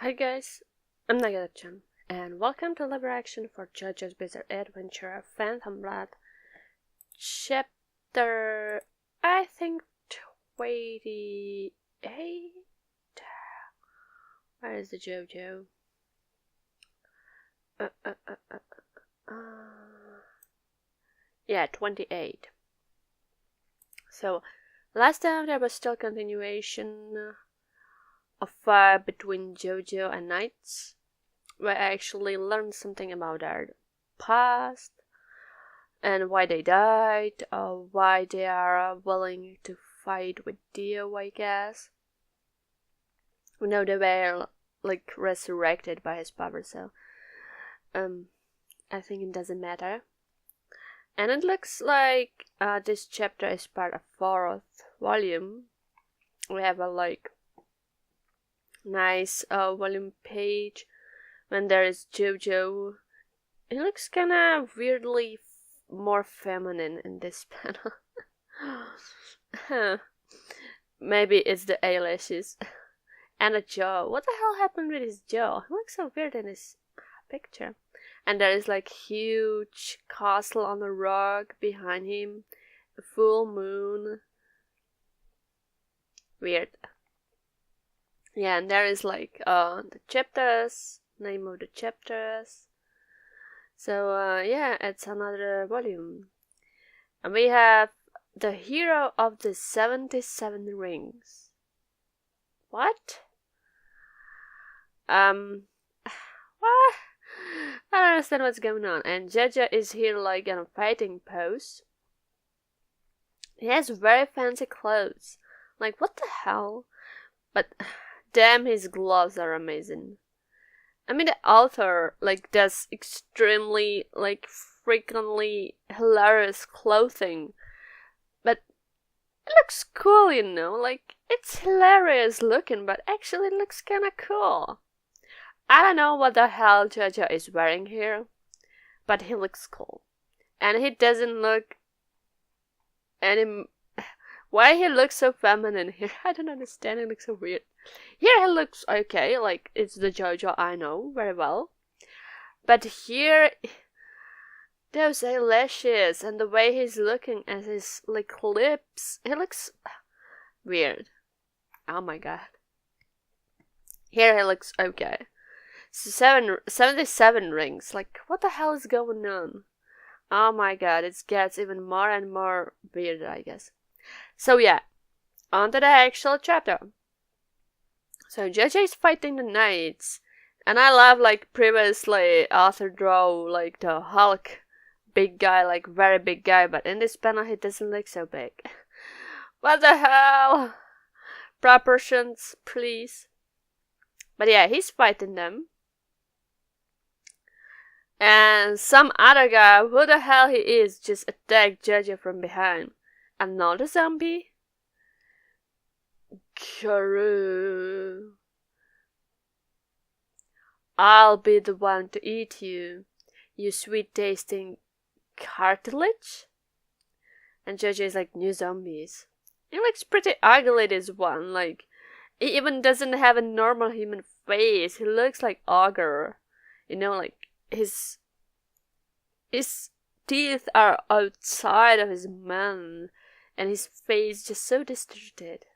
Hi guys, I'm Nagadir-chan, and welcome to live reaction for JoJo's Bizarre Adventure of Phantom Blood, chapter, I think, 28? Where is the JoJo? Yeah, 28. So, last time there was still continuation of fight between JoJo and Knights, where I actually learned something about their past and why they died, or why they are willing to fight with Dio, I guess. No, they were like resurrected by his power, so I think it doesn't matter. And it looks like this chapter is part of 4th volume. We have a nice volume page when there is JoJo. It looks kinda weirdly more feminine in this panel. Maybe it's the eyelashes. And a jaw. What the hell happened with his jaw? He looks so weird in this picture. And there is like huge castle on a rock behind him. A full moon. Weird. Yeah, and there is like the chapters, name of the chapters. So yeah, it's another volume. And we have the hero of the 77 rings. What? What? I don't understand what's going on. And JoJo is here like in a fighting pose. He has very fancy clothes. Like, what the hell? But damn, his gloves are amazing. I mean, the author does extremely frequently hilarious clothing, but it looks cool, you know. Like, it's hilarious looking, but actually it looks kind of cool. I don't know what the hell JoJo is wearing here, but he looks cool, and he doesn't look any. Why he looks so feminine here? I don't understand. He looks so weird. Here he looks okay, like it's the JoJo I know very well. But here, those eyelashes and the way he's looking at his lips, he looks weird. Oh my god. Here he looks okay. So 77 rings. Like, what the hell is going on? Oh my god, it gets even more and more weird, I guess. So yeah, on to the actual chapter. So JoJo is fighting the knights, and I love previously author draw the Hulk big guy, very big guy, but in this panel he doesn't look so big. What the hell? Proportions, please. But yeah, he's fighting them. And some other guy, who the hell he is, just attacked JoJo from behind. Another zombie? Guru. I'll be the one to eat you, you sweet tasting cartilage? And JoJo is like, new zombies. He looks pretty ugly, this one. He even doesn't have a normal human face. He looks like ogre. You know, his teeth are outside of his mouth, and his face just so distorted.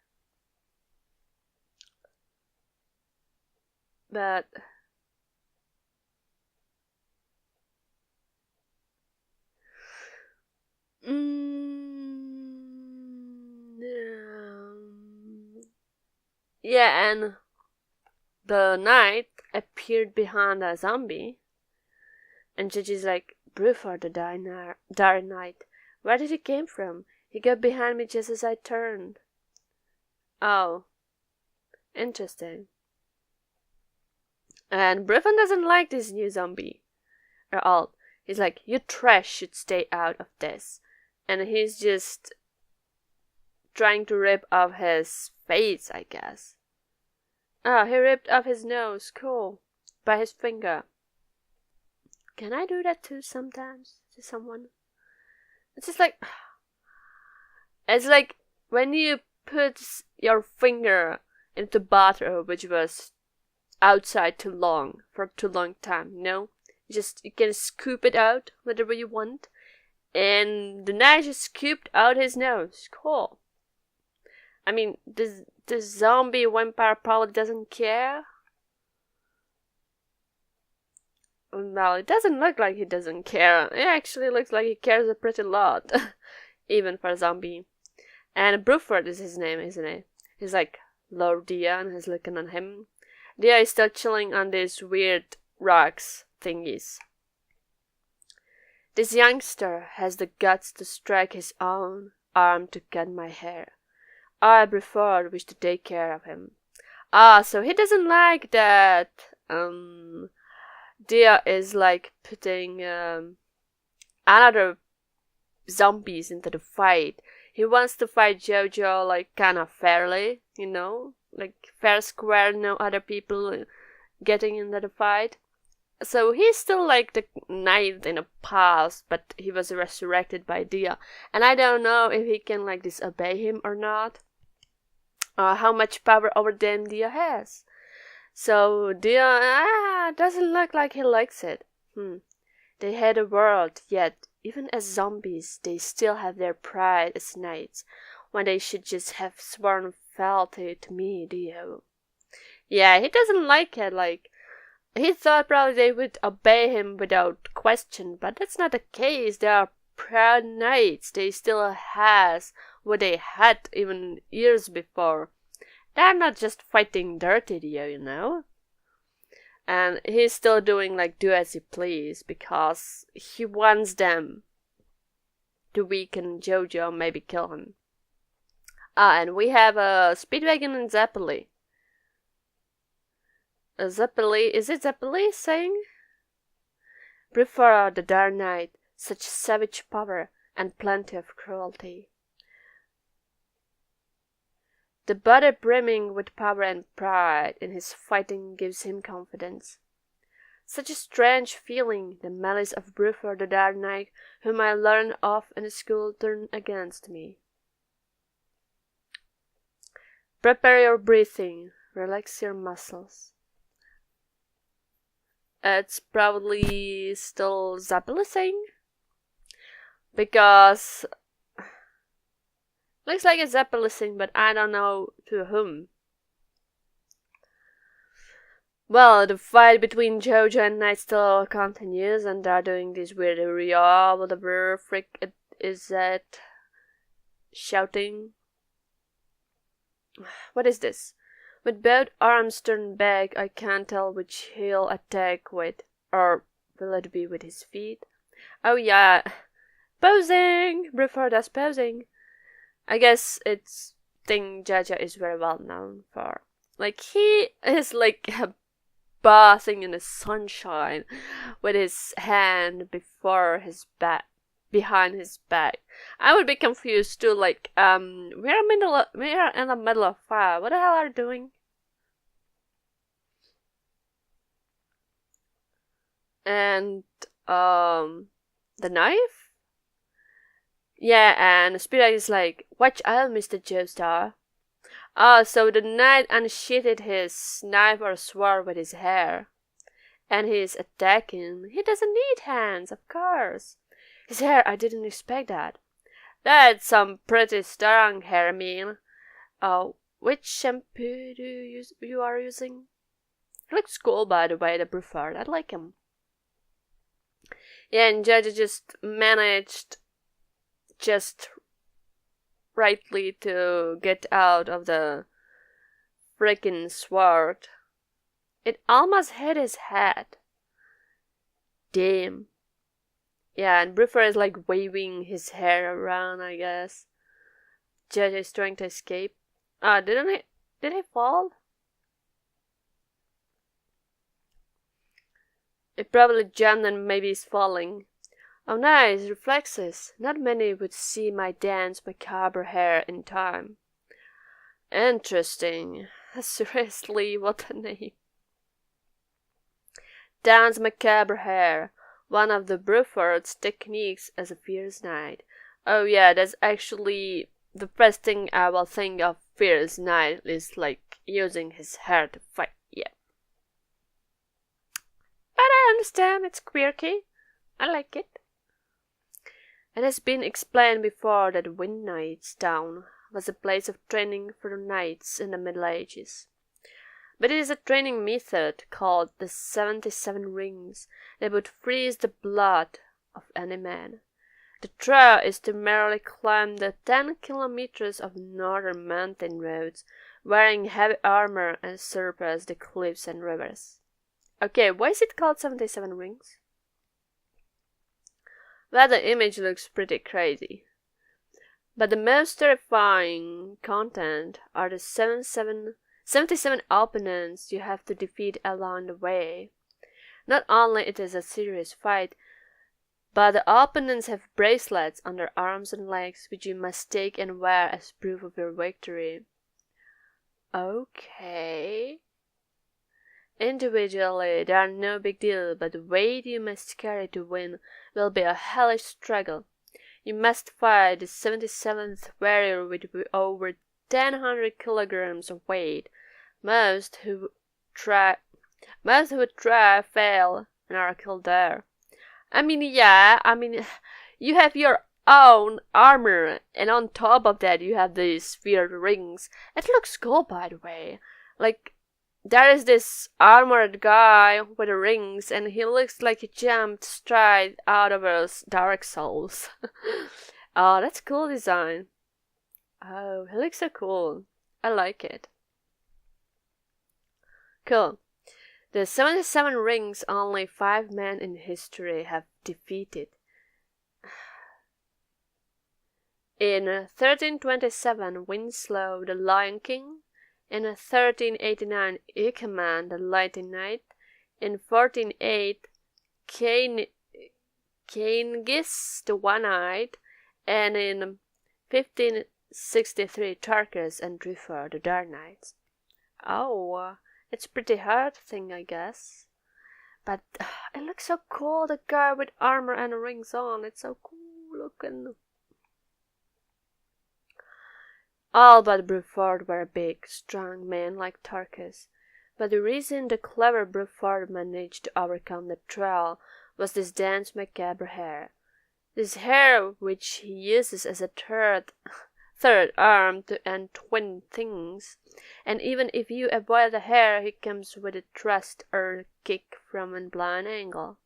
But yeah, and the knight appeared behind a zombie, and JoJo's like, brew for the Dark Knight. Where did he came from? He got behind me just as I turned. Oh, interesting. And Griffin doesn't like this new zombie at all. He's like, you trash should stay out of this. And he's just trying to rip off his face, I guess. Oh, he ripped off his nose. Cool. By his finger. Can I do that too sometimes to someone? It's just it's like when you put your finger into butter, which was outside for too long time, you know? You can scoop it out whatever you want. And the knight just scooped out his nose. Cool. I mean, the zombie vampire probably doesn't care. Well, it doesn't look like he doesn't care. It actually looks like he cares a pretty lot. Even for a zombie. And Bruford is his name, isn't it? He's like Lord Dia and he's looking at him. Dia is still chilling on these weird rocks thingies. This youngster has the guts to strike his own arm to cut my hair. I Bruford wish to take care of him. So he doesn't like that Dia is like putting another zombies into the fight. He wants to fight JoJo like kind of fairly, you know, like fair square, no other people getting into the fight. So he's still like the knight in the past, but he was resurrected by Dia, and I don't know if he can like disobey him or not. How much power over them Dia has. So Dia doesn't look like he likes it. They had a world, yet even as zombies, they still have their pride as knights, when they should just have sworn fealty to me, Dio. Yeah, he doesn't like it, like, he thought probably they would obey him without question, but that's not the case. They are proud knights. They still has what they had even years before. They're not just fighting dirty, Dio, you know? And he's still doing like do as he please because he wants them to weaken JoJo, maybe kill him. And we have a Speedwagon and Zeppeli. Zeppeli, is it Zeppeli saying? Prefer the Dark Knight, such savage power and plenty of cruelty. The body brimming with power and pride in his fighting gives him confidence. Such a strange feeling, the malice of Bruford the Dark Knight, whom I learned of in school, turned against me. Prepare your breathing, relax your muscles. It's probably still Zeppeli saying? Because looks like a Zeppeli sing, but I don't know to whom. Well, the fight between JoJo and Knight still continues, and they're doing this weird area, whatever frick it is that shouting. What is this? With both arms turned back, I can't tell which he'll attack with, or will it be with his feet? Oh yeah, posing! Prefer does posing. I guess it's thing JoJo is very well known for. Like, he is like bathing in the sunshine with his hand behind his back. I would be confused too, like, we're in the middle of fire. What the hell are you doing? And, the knife? Yeah, and Spirit is like, watch out, Mr. Joestar. So the knight unsheathed his knife or sword with his hair. And he's attacking. He doesn't need hands, of course. His hair, I didn't expect that. That's some pretty strong hair, mean. Which shampoo you are using? He looks cool, by the way, the Bruford. I like him. Yeah, and JoJo just managed just rightly to get out of the freaking sword. It almost hit his head. Damn. Yeah, and Bruford is like waving his hair around, I guess. JoJo is trying to escape. Did he fall? It probably jumped and maybe he's falling. Oh nice, reflexes. Not many would see my dance macabre hair in time. Interesting. Seriously, what a name. Dance macabre hair. One of the Bruford's techniques as a fierce knight. Oh yeah, that's actually the first thing I will think of fierce knight is like using his hair to fight. Yeah. I understand, it's quirky. I like it. It has been explained before that Nagadir-chan was a place of training for the knights in the Middle Ages. But it is a training method called the 77 rings that would freeze the blood of any man. The trial is to merely climb the 10 kilometers of northern mountain roads, wearing heavy armor and surpass the cliffs and rivers. Okay, why is it called 77 rings? Well, the image looks pretty crazy. But the most terrifying content are the 77 opponents you have to defeat along the way. Not only it is a serious fight, but the opponents have bracelets on their arms and legs which you must take and wear as proof of your victory. Okay. Individually, they are no big deal, but the weight you must carry to win will be a hellish struggle. You must fight the 77th warrior with over 1,000 kilograms of weight. Most who try fail and are killed there. You have your own armor, and on top of that you have these weird rings. It looks cool, by the way. Like, there is this armored guy with the rings, and he looks like he jumped straight out of us Dark Souls. Oh, that's cool design. Oh, he looks so cool. I like it. Cool. The 77 rings only 5 men in history have defeated. In 1327, Winslow the Lion King. In 1389, Ikeman the Lightning Knight. In 1408, Caengis the One-Eyed. And in 1563, Tarkus and Drifer the Dark Knights. Oh, it's a pretty hard thing, I guess. But it looks so cool, the guy with armor and rings on. It's so cool looking. All but Bruford were big, strong men like Tarkus. But the reason the clever Bruford managed to overcome the trial was this dense macabre hair. This hair which he uses as a third arm to entwine things. And even if you avoid the hair, he comes with a thrust or a kick from a blind angle.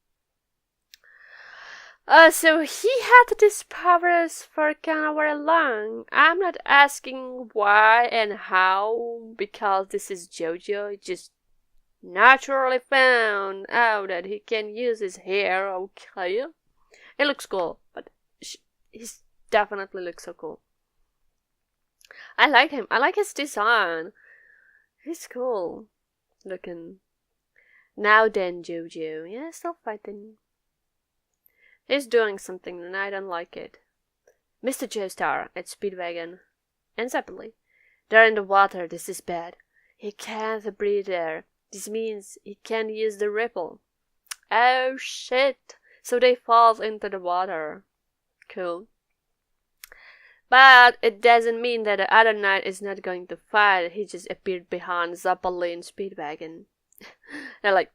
So he had these powers for kind of very long. I'm not asking why and how, because this is JoJo. He just naturally found out that he can use his hair, okay? It looks cool, but he definitely looks so cool. I like him. I like his design. He's cool looking. Now then, JoJo. Yeah, still fighting. He's doing something and I don't like it. Mr. Joestar at Speedwagon. And separately. They're in the water. This is bad. He can't breathe air. This means he can't use the ripple. Oh shit. So they fall into the water. Cool. But it doesn't mean that the other knight is not going to fight. He just appeared behind Zappalin Speedwagon. They're like,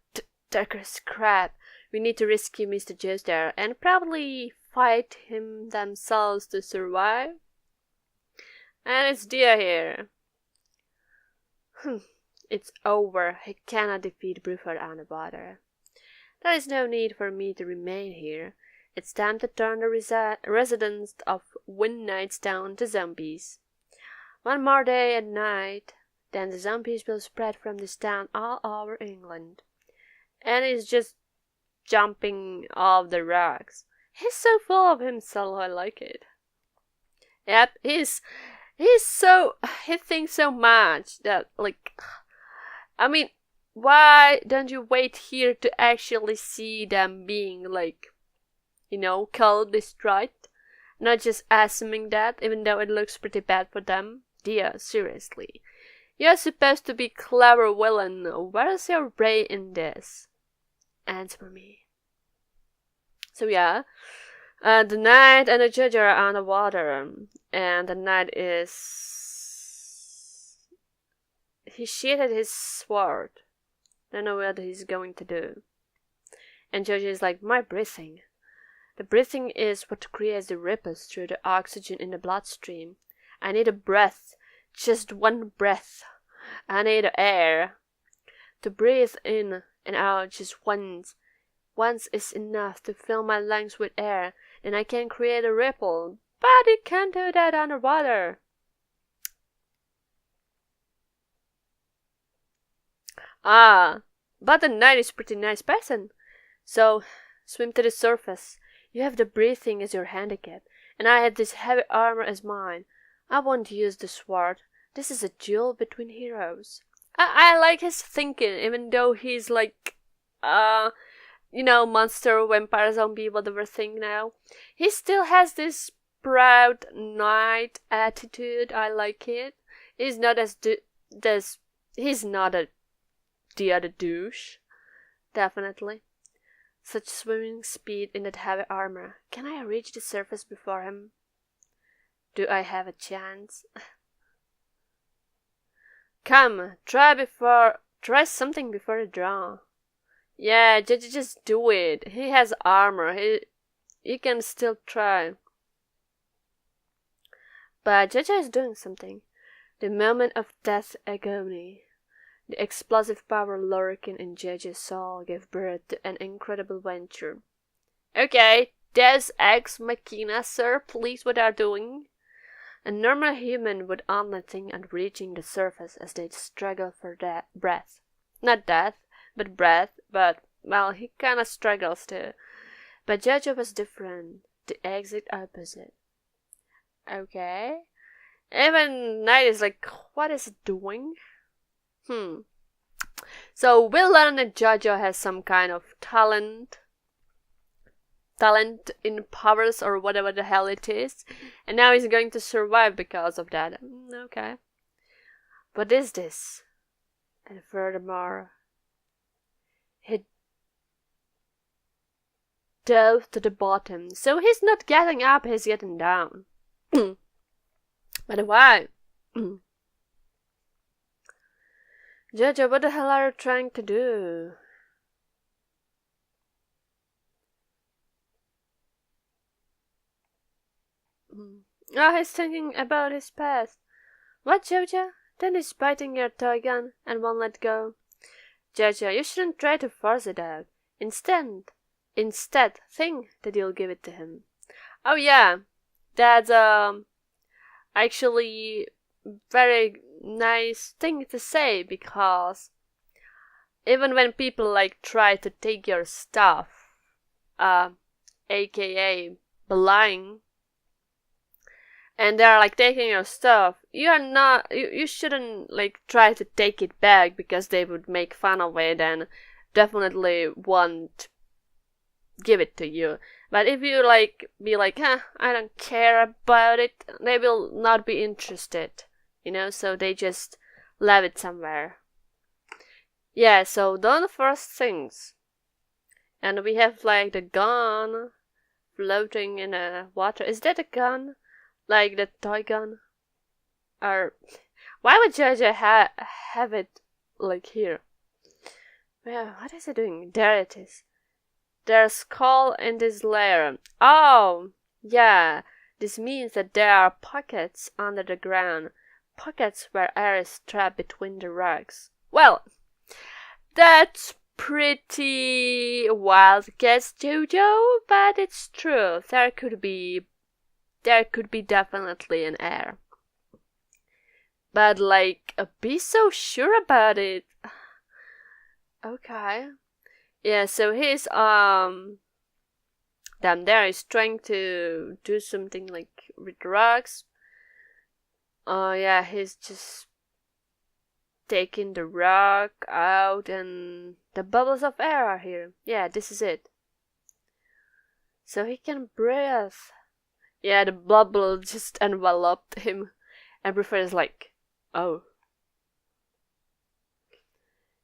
Tucker's crap. We need to rescue Mr. Joestar and probably fight him themselves to survive. And it's Dia here. It's over. He cannot defeat Bruford on the water. There is no need for me to remain here. It's time to turn the residents of Nagadir-chan to zombies. One more day and night, then the zombies will spread from this town all over England. And he's just jumping off the rocks. He's so full of himself, I like it. Yep, he thinks so much that, like, why don't you wait here to actually see them being, like, killed, destroyed? Not just assuming that, even though it looks pretty bad for them. Dear, seriously. You're supposed to be clever villain. Where's your brain in this? Answer me. So yeah, the knight and the judge are on the water, and the knight he sheathed his sword. Don't know what he's going to do. And JoJo is like, my breathing. The breathing is what creates the ripples through the oxygen in the bloodstream. I need a breath. Just one breath. I need air. To breathe in and out just once. Once is enough to fill my lungs with air, and I can create a ripple. But you can't do that underwater. Ah, but the knight is a pretty nice person. So, swim to the surface. You have the breathing as your handicap, and I have this heavy armor as mine. I won't use the sword. This is a duel between heroes. I like his thinking, even though he's like, monster, vampire, zombie, whatever thing now. He still has this proud knight attitude. I like it. He's not he's not the other douche. Definitely. Such swimming speed in that heavy armor. Can I reach the surface before him? Do I have a chance? Come, try something before the draw. Yeah, just do it. He has armor. He can still try. But JoJo is doing something. The moment of death agony. The explosive power lurking in JoJo's soul gave birth to an incredible venture. Okay, Deus Ex Machina, sir, please what are you doing? A normal human would only think on reaching the surface as they struggle for breath. Not death, but breath, but, well, he kinda struggles too. But JoJo was different, the exact opposite. Okay. Even Knight is like, what is it doing? So we learn that JoJo has some kind of talent in powers or whatever the hell it is, and now he's going to survive because of that. Okay. What is this? And furthermore, he dove to the bottom, so he's not getting up, he's getting down. But why? JoJo, what the hell are you trying to do? Oh, he's thinking about his past. What, JoJo? Then he's biting your toy gun and won't let go. JoJo, you shouldn't try to force it out. Instead, think that you'll give it to him. Oh yeah, that's actually very nice thing to say, because even when people like try to take your stuff, aka lying, and they're like taking your stuff, you shouldn't like try to take it back because they would make fun of it and definitely won't give it to you. But if you like be like, I don't care about it, they will not be interested, so they just leave it somewhere. Yeah, so don't force things. And we have like the gun floating in the water. Is that a gun? Like the toy gun? Or why would JoJo have it like here? Well, what is it doing? There it is. There's skull in this layer. Oh, yeah. This means that there are pockets under the ground. Pockets where air is trapped between the rocks. Well, that's pretty wild guess, JoJo, but it's true. There could be definitely an air. But like, be so sure about it. Okay. Yeah, so he's down there is trying to do something like with rocks. Oh yeah, he's just taking the rock out and the bubbles of air are here. Yeah, this is it. So he can breathe. Yeah, the bubble just enveloped him. And Bruford like, oh.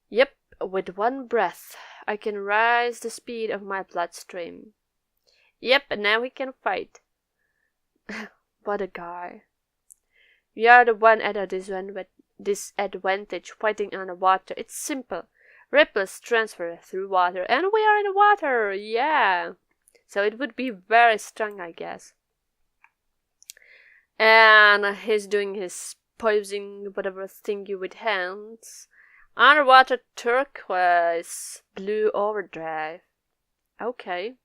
Yep, with one breath, I can rise the speed of my bloodstream. Yep, and now we can fight. What a guy. We are the one at a disadvantage fighting underwater. It's simple. Ripples transfer through water, and we are in the water, yeah. So it would be very strong, I guess. And he's doing his posing whatever thingy with hands. Underwater turquoise blue overdrive. Okay.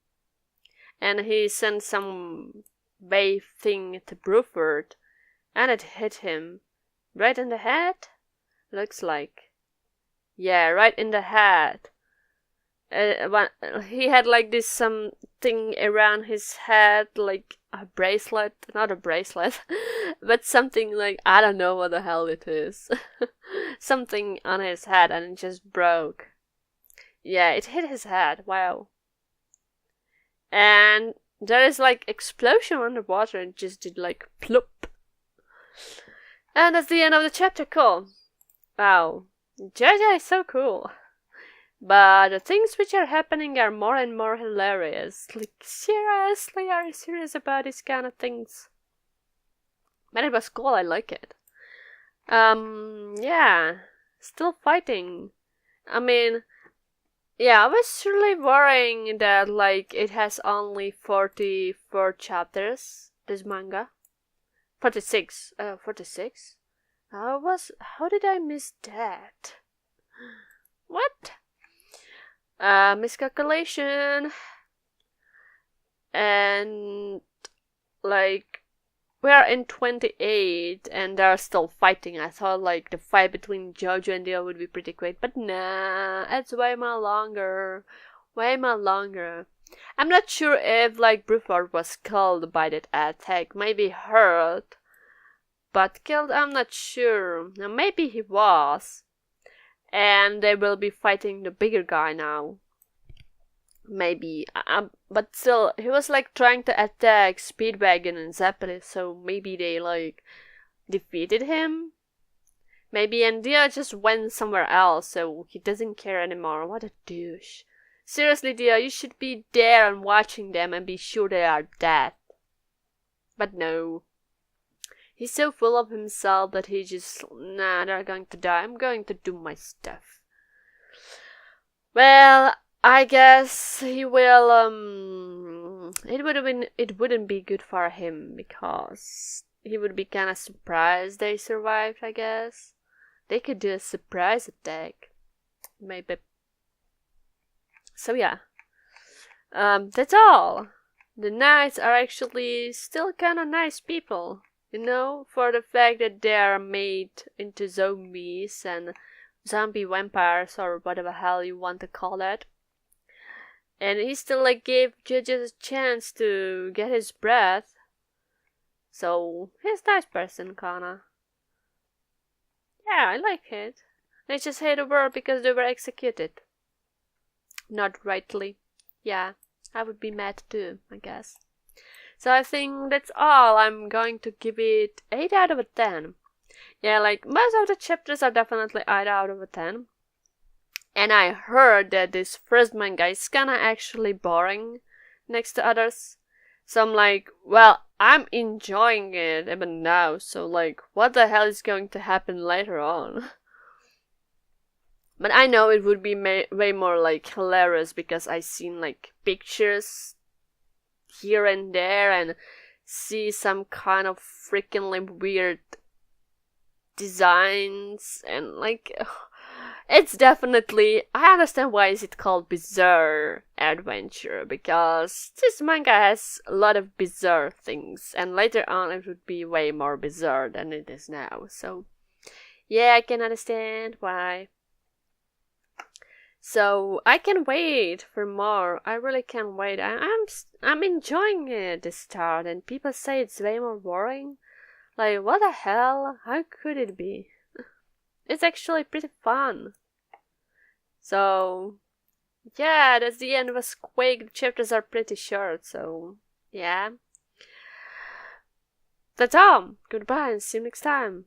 And he sent some wave thing to Bruford, and it hit him. Right in the head? Looks like. Yeah, right in the head. He had like this something around his head, like a bracelet. Not a bracelet, but something like, I don't know what the hell it is. Something on his head, and it just broke. Yeah, it hit his head. Wow. And there is like explosion underwater, and just did like plop. And that's the end of the chapter. Cool. Wow. JoJo is so cool. But the things which are happening are more and more hilarious. Like, seriously, are you serious about these kind of things? But it was cool, I like it. Yeah. Still fighting. I mean, yeah, I was really worrying that, like, it has only 44 chapters, this manga. 46. 46? How did I miss that? What? Miscalculation. And, like, we are in 28 and they're still fighting. I thought, like, the fight between JoJo and Dio would be pretty quick, but nah, it's way more longer. Way more longer. I'm not sure if, like, Bruford was killed by that attack. Maybe hurt. But killed, I'm not sure. Now, maybe he was. And they will be fighting the bigger guy now. Maybe. But still, he was like trying to attack Speedwagon and Zeppelin, so maybe they like defeated him? Maybe, and Dia just went somewhere else, so he doesn't care anymore. What a douche. Seriously, Dia, you should be there and watching them and be sure they are dead. But no. He's so full of himself that he just, nah, they're going to die. I'm going to do my stuff. Well, I guess he will, it wouldn't be good for him because he would be kind of surprised they survived, I guess. They could do a surprise attack. Maybe. So yeah. That's all. The knights are actually still kind of nice people. You know, for the fact that they are made into zombies and zombie vampires or whatever hell you want to call that. And he still like gave JoJo a chance to get his breath. So he's a nice person, kinda. Yeah, I like it. They just hate the world because they were executed. Not rightly. Yeah, I would be mad too, I guess. So I think that's all. I'm going to give it 8 out of 10. Yeah, like most of the chapters are definitely 8 out of 10. And I heard that this first manga is kinda actually boring next to others. So I'm like, well, I'm enjoying it even now. So like, what the hell is going to happen later on? But I know it would be way more like hilarious because I seen like pictures here and there and see some kind of freakingly weird designs and like it's definitely, I understand why is it called bizarre adventure, because this manga has a lot of bizarre things and later on it would be way more bizarre than it is now. So yeah, I can understand why. So I can wait for more. I really can wait. I'm enjoying it this start, and people say it's way more boring. Like, what the hell? How could it be? It's actually pretty fun. So yeah, that's the end of a Quake. The chapters are pretty short, so yeah. That's all. Goodbye and see you next time.